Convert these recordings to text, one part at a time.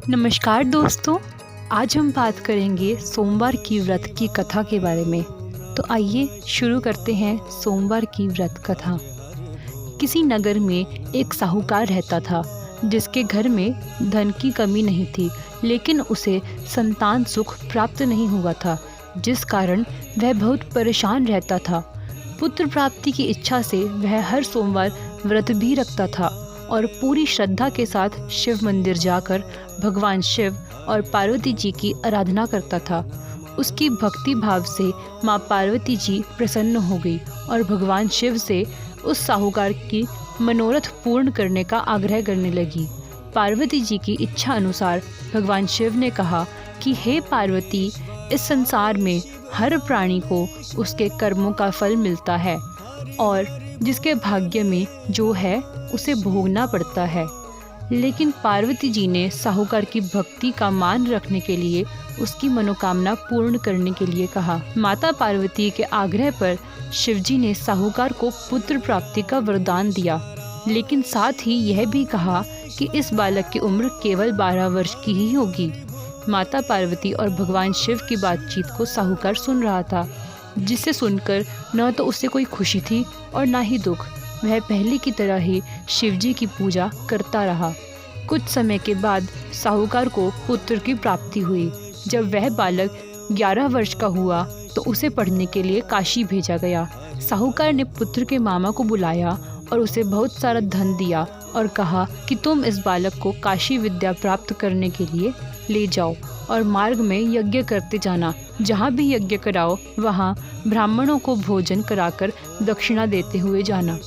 नमस्कार दोस्तों। आज हम बात करेंगे सोमवार की व्रत की कथा के बारे में। तो आइए शुरू करते हैं सोमवार की व्रत कथा। किसी नगर में एक साहूकार रहता था जिसके घर में धन की कमी नहीं थी, लेकिन उसे संतान सुख प्राप्त नहीं हुआ था, जिस कारण वह बहुत परेशान रहता था। पुत्र प्राप्ति की इच्छा से वह हर सोमवार व्रत भी रखता था और पूरी श्रद्धा के साथ शिव मंदिर जाकर भगवान शिव और पार्वती जी की आराधना करता था। उसकी भक्ति भाव से माँ पार्वती जी प्रसन्न हो गई और भगवान शिव से उस साहूकार की मनोरथ पूर्ण करने का आग्रह करने लगी। पार्वती जी की इच्छा अनुसार भगवान शिव ने कहा कि हे पार्वती, इस संसार में हर प्राणी को उसके कर्मों का फल मिलता है और जिसके भाग्य में जो है उसे भोगना पड़ता है। लेकिन पार्वती जी ने साहूकार की भक्ति का मान रखने के लिए उसकी मनोकामना पूर्ण करने के लिए कहा। माता पार्वती के आग्रह पर शिवजी ने साहूकार को पुत्र प्राप्ति का वरदान दिया, लेकिन साथ ही यह भी कहा कि इस बालक की उम्र केवल 12 वर्ष की ही होगी। माता पार्वती और भगवान शिव की बातचीत को साहूकार सुन रहा था, जिसे सुनकर न तो उसे कोई खुशी थी और न ही दुख। वह पहले की तरह ही शिवजी की पूजा करता रहा। कुछ समय के बाद साहूकार को पुत्र की प्राप्ति हुई। जब वह बालक 11 वर्ष का हुआ तो उसे पढ़ने के लिए काशी भेजा गया। साहूकार ने पुत्र के मामा को बुलाया और उसे बहुत सारा धन दिया और कहा कि तुम इस बालक को काशी विद्या प्राप्त करने के लिए ले जाओ और मार्ग में यज्ञ करते जाना। जहाँ भी यज्ञ कराओ वहाँ ब्राह्मणों को भोजन कराकर दक्षिणा देते हुए जाना।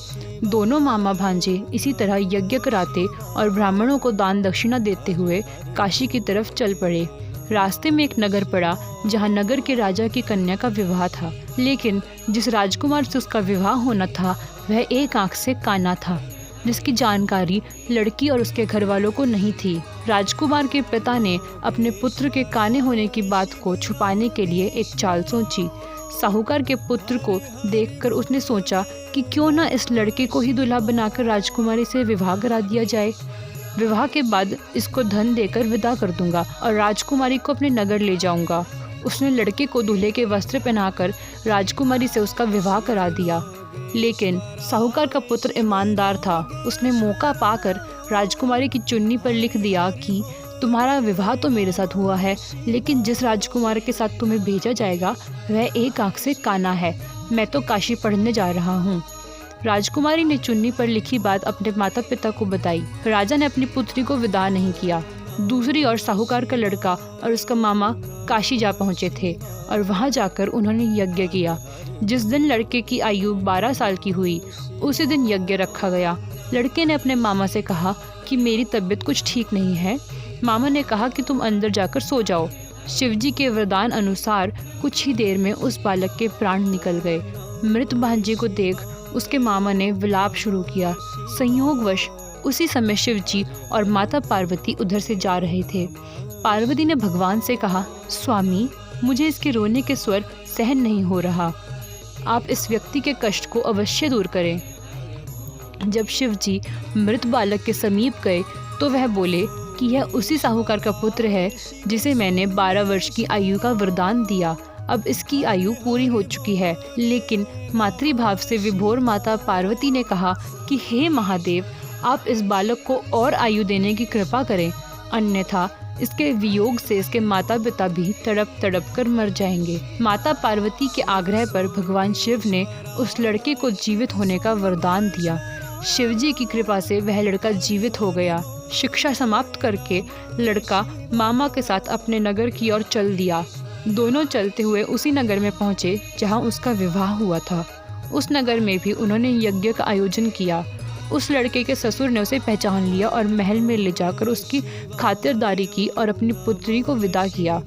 दोनों मामा भांजे इसी तरह यज्ञ कराते और ब्राह्मणों को दान दक्षिणा देते हुए काशी की तरफ चल पड़े। रास्ते में एक नगर पड़ा जहाँ नगर के राजा की कन्या का विवाह था, लेकिन जिस राजकुमार से उसका विवाह होना था वह एक आंख से काना था, जिसकी जानकारी लड़की और उसके घर वालों को नहीं थी। राजकुमार के पिता ने अपने पुत्र के काने होने की बात को छुपाने के लिए एक चाल सोची। साहूकार के पुत्र को देखकर उसने सोचा कि क्यों न इस लड़के को ही दूल्हा बनाकर राजकुमारी से विवाह करा दिया जाए। विवाह के बाद इसको धन देकर विदा कर दूंगा और राजकुमारी को अपने नगर ले जाऊंगा। उसने लड़के को दूल्हे के वस्त्र पहनाकर राजकुमारी से उसका विवाह करा दिया। लेकिन साहूकार का पुत्र ईमानदार था। उसने मौका पाकर राजकुमारी की चुन्नी पर लिख दिया कि तुम्हारा विवाह तो मेरे साथ हुआ है, लेकिन जिस राजकुमार के साथ तुम्हें भेजा जाएगा वह एक आंख से काना है। मैं तो काशी पढ़ने जा रहा हूँ। राजकुमारी ने चुन्नी पर लिखी बात अपने माता पिता को बताई। राजा ने अपनी पुत्री को विदा नहीं किया। दूसरी ओर साहूकार का लड़का और उसका मामा काशी जा पहुँचे थे और वहाँ जाकर उन्होंने यज्ञ किया। जिस दिन लड़के की आयु 12 साल की हुई उसी दिन यज्ञ रखा गया। लड़के ने अपने मामा से कहा कि मेरी तबीयत कुछ ठीक नहीं है। मामा ने कहा कि तुम अंदर जाकर सो जाओ। शिवजी के वरदान अनुसार कुछ ही देर में उस बालक के प्राण निकल गए। मृत भांजे को देख उसके मामा ने विलाप शुरू किया। संयोगवश उसी समय शिवजी और माता पार्वती उधर से जा रहे थे। पार्वती ने भगवान से कहा, स्वामी, मुझे इसके रोने के स्वर सहन नहीं हो रहा। आप इस व्यक्ति के कष्ट को अवश्य दूर करें। जब शिवजी मृत बालक के समीप गए तो वह बोले कि यह उसी साहूकार का पुत्र है जिसे मैंने 12 वर्ष की आयु का वरदान दिया। अब इसकी आयु पूरी हो चुकी है। लेकिन मातृभाव से विभोर माता पार्वती ने कहा कि हे महादेव, आप इस बालक को और आयु देने की कृपा करें, अन्यथा इसके वियोग से इसके माता पिता भी तड़प तड़प कर मर जाएंगे। माता पार्वती के आग्रह पर भगवान शिव ने उस लड़के को जीवित होने का वरदान दिया। शिवजी की कृपा से वह लड़का जीवित हो गया। शिक्षा समाप्त करके लड़का मामा के साथ अपने नगर की ओर चल दिया। दोनों चलते हुए उसी नगर में पहुँचे जहाँ उसका विवाह हुआ था। उस नगर में भी उन्होंने यज्ञ का आयोजन किया। उस लड़के के ससुर ने उसे पहचान लिया और महल में ले जाकर उसकी खातिरदारी की और अपनी पुत्री को विदा किया।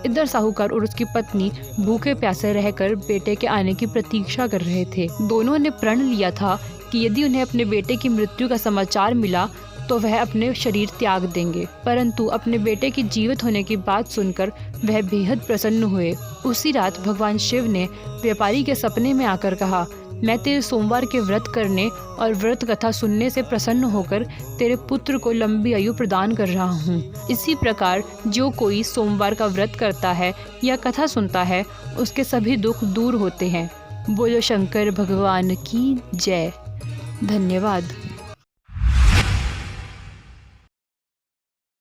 इधर साहूकार और उसकी पत्नी भूखे प्यासे रहकर बेटे के आने की प्रतीक्षा कर रहे थे। दोनों ने प्रण लिया था कि यदि उन्हें अपने बेटे की मृत्यु का समाचार मिला तो वह अपने शरीर त्याग देंगे, परंतु अपने बेटे की जीवित होने की बात सुनकर वह बेहद प्रसन्न हुए। उसी रात भगवान शिव ने व्यापारी के सपने में आकर कहा मैं तेरे सोमवार के व्रत करने और व्रत कथा सुनने से प्रसन्न होकर तेरे पुत्र को लंबी आयु प्रदान कर रहा हूँ। इसी प्रकार जो कोई सोमवार का व्रत करता है या कथा सुनता है उसके सभी दुख दूर होते हैं। बोलो शंकर भगवान की जय। धन्यवाद।